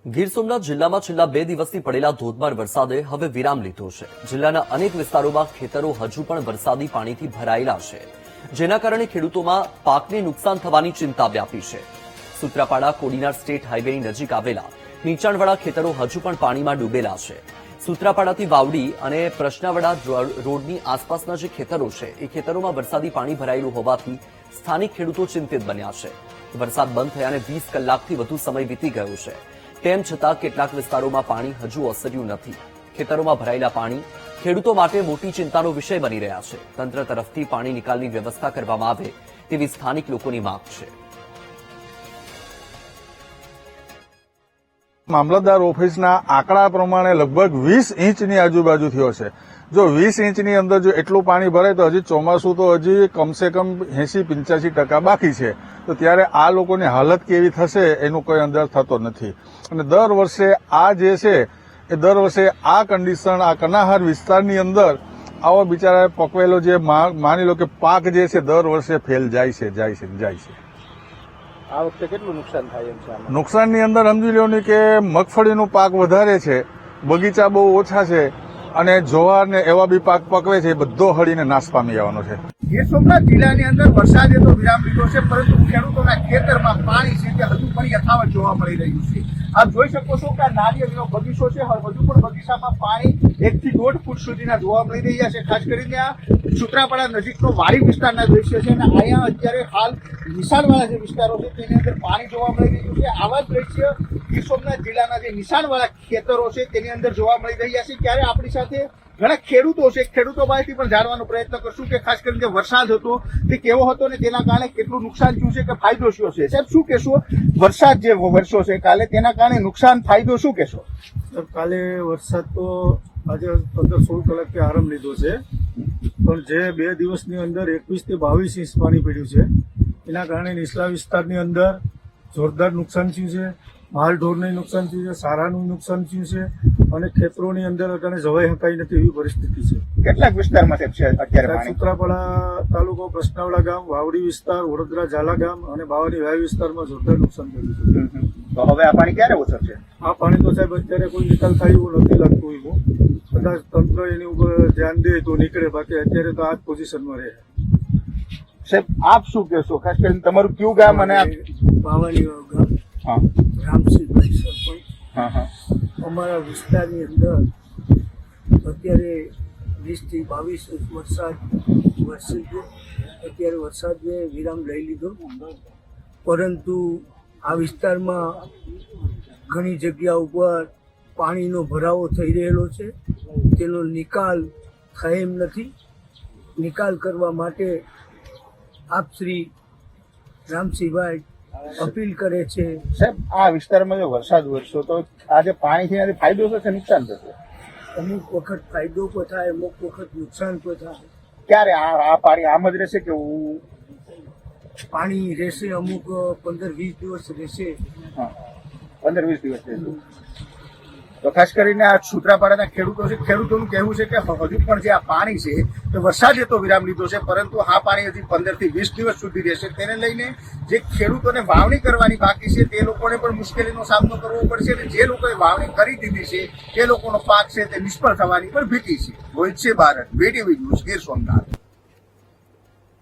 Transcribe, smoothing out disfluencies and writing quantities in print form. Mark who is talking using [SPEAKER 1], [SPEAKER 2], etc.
[SPEAKER 1] ગીર સોમનાથ જિલ્લામાં છેલ્લા 2 દિવસથી પડેલા ધોધમાર વરસાદે હવે વિરામ લીધો છે। જિલ્લાના અનેક વિસ્તારોમાં ખેતરો હજુ પણ વરસાદી પાણીથી ભરાયેલા છે, જેના કારણે ખેડૂતોમાં પાકને નુકસાન થવાની ચિંતા વ્યાપી છે। સૂત્રાપાડા કોડીનાર સ્ટેટ હાઈવેની નજીક આવેલા નીચાણવાળા ખેતરો હજુ પણ પાણીમાં ડૂબેલા છે। સૂત્રાપાડાથી વાવડી અને પ્રશ્નાવડા રોડની આસપાસના જે ખેતરો છે એ ખેતરોમાં વરસાદી પાણી ભરાયેલું હોવાથી સ્થાનિક ખેડૂતો ચિંતિત બન્યા છે। વરસાદ બંધ થયાને 20 કલાકથી વધુ સમય વીતી ગયો છે, તેમ છતાં કેટલાક વિસ્તારોમાં પાણી હજુ ઓસર્યું નથી। ખેતરોમાં ભરાયેલા પાણી ખેડૂતો માટે મોટી ચિંતાનો વિષય બની રહ્યા છે। તંત્ર તરફથી પાણી નિકાલની વ્યવસ્થા કરવામાં આવે તેવી સ્થાનિક લોકોની માંગ છે।
[SPEAKER 2] મામલતદાર ઓફિસના આંકડા પ્રમાણે લગભગ 20 ઇંચની આજુબાજુ થયો છે। જો 20 ઇંચની અંદર જો એટલું પાણી ભરાય તો હજી ચોમાસું તો હજી કમસે કમ 80-85% બાકી છે। તો ત્યારે આ લોકોની હાલત કેવી થશે એનું કોઈ અંદાજ થતો નથી। અને દર વર્ષે આ જે છે એ દર વર્ષે આ કન્ડિશન આ કનાહાર વિસ્તારની અંદર આવો બિચારા પકવેલો જે માની લો કે પાક જે છે દર વર્ષે ફેલ જાય છે।
[SPEAKER 3] આ વખતે કેટલું નુકસાન થાય એમ છે?
[SPEAKER 2] નુકસાનની અંદર સમજી લો ને કે મગફળીનું પાક વધારે છે, બગીચા બહુ ઓછા છે અને જુવાર ને એવા બી પાક પકવે છે એ બધો હળીને નાશ પામી જવાનો છે।
[SPEAKER 3] ગીર સોમનાથ જિલ્લાની અંદર વરસાદે તો વિરામ લીધો છે, પરંતુ ખેડૂતોના ખેતરમાં પાણી છે તે હજુ પણ યથાવત જોવા મળી રહ્યું છે। આપ જોઈ શકો છો કે આ નારિયેળનો બગીચો છે, હજુ પણ બગીચામાં પાણી 1 થી 1.5 ફૂટ સુધીના જોવા મળી રહ્યા છે। ખાસ કરીને આ સૂત્રાપાડા નજીકનો વાડી વિસ્તારના દ્રશ્ય છે અને અહીંયા અત્યારે હાલ નિશાણવાળા જે વિસ્તારો છે તેની અંદર પાણી જોવા મળી રહ્યું છે। આવા જ દ્રશ્ય ગીર સોમનાથ જિલ્લાના જે નિશાણવાળા ખેતરો છે તેની અંદર જોવા મળી રહ્યા છે। ત્યારે આપણી સાથે ઘણા ખેડૂતો છે, ખેડૂતો પાસેથી પણ જાણવાનો પ્રયત્ન કરશું કે ખાસ કરીને જે વરસાદ હતો તે કેવો હતો ને તેના કારણે કેટલું નુકસાન થયું છે કે ફાયદો શું છે? સાહેબ શું કહેશો, વરસાદ જે વરસ્યો છે કાલે તેના કારણે નુકસાન ફાયદો શું કહેશો?
[SPEAKER 4] કાલે વરસાદ તો આજે 15-16 કલાકથી આરંભ લીધો છે, પણ જે 2 દિવસની અંદર 21 થી 22 ઇંચ પાણી પડ્યું છે એના કારણે નીચલા વિસ્તારની અંદર જોરદાર નુકસાન થયું છે। માલ ઢોરને નુકસાન થયું છે, સારાનું નુકસાન થયું છે અને ખેતરોની અંદર અત્યારે જવાઈ શકાય નથી એવી પરિસ્થિતિ છે।
[SPEAKER 3] કેટલાક વિસ્તારમાં છે અત્યારે પાણી?
[SPEAKER 4] સૂત્રાપાડા તાલુકો, પ્રશ્નાવડા ગામ, વાવડી વિસ્તાર, વડોદરા ઝાલા ગામ અને બાવાની વાય વિસ્તારમાં જોરદાર નુકસાન થયું છે।
[SPEAKER 3] તો હવે આ પાણી ક્યારે ઓછળશે?
[SPEAKER 4] આ પાણી તો સાહેબ અત્યારે કોઈ નિકાલ થાય એવું નથી લાગતું એવું, કદાચ તંત્ર એની ઉપર ધ્યાન દે તો નીકળે, બાકી અત્યારે તો આ જ પોઝિશનમાં રહે।
[SPEAKER 3] સાહેબ આપ શું કહેશો, ખાસ કરીને તમારું કયું ગામ અને
[SPEAKER 4] બાવાની વાવ ગામ, રામસિંહભાઈ સરપંચ। અમારા વિસ્તારની અંદર અત્યારે 20 થી 22 ઇંચ વરસાદ વરસી ગયો। અત્યારે વરસાદે વિરામ લઈ લીધો, પરંતુ આ વિસ્તારમાં ઘણી જગ્યા ઉપર પાણીનો ભરાવો થઈ રહેલો છે, તેનો નિકાલ થાય એમ નથી। નિકાલ કરવા માટે આપ શ્રી રામસિંહભાઈ અપીલ કરે છે।
[SPEAKER 3] સાહેબ આ વિસ્તારમાં જો વરસાદ વરસ્યો તો આ જે પાણી છે એનાથી ફાયદો થશે નુકસાન થશે?
[SPEAKER 4] અમુક વખત ફાયદો પણ થાય, અમુક વખત નુકસાન પણ થાય।
[SPEAKER 3] ક્યારે આ પાણી આમ જ રહેશે કે
[SPEAKER 4] પાણી રહેશે, અમુક 15-20 દિવસ રહેશે।
[SPEAKER 3] 15-20 દિવસ રહેશે? તો ખાસ કરીને આ સૂત્રાપાડાના ખેડૂતો છે, ખેડૂતોનું કહેવું છે કે હજુ પણ જે આ પાણી છે તો વરસાદે તો વિરામ લીધો છે, પરંતુ આ પાણી હજી 15 થી 20 દિવસ સુધી રહેશે। તેને લઈને જે ખેડૂતોને વાવણી કરવાની બાકી છે તે લોકોને પણ મુશ્કેલીનો સામનો કરવો પડશે અને જે લોકોએ વાવણી કરી દીધી છે તે લોકોનો પાક છે તે નિષ્ફળ થવાની પણ ભીતિ છે। રોહિત છે ભારત, VTV ન્યૂઝ, ગીર સોમનાથ।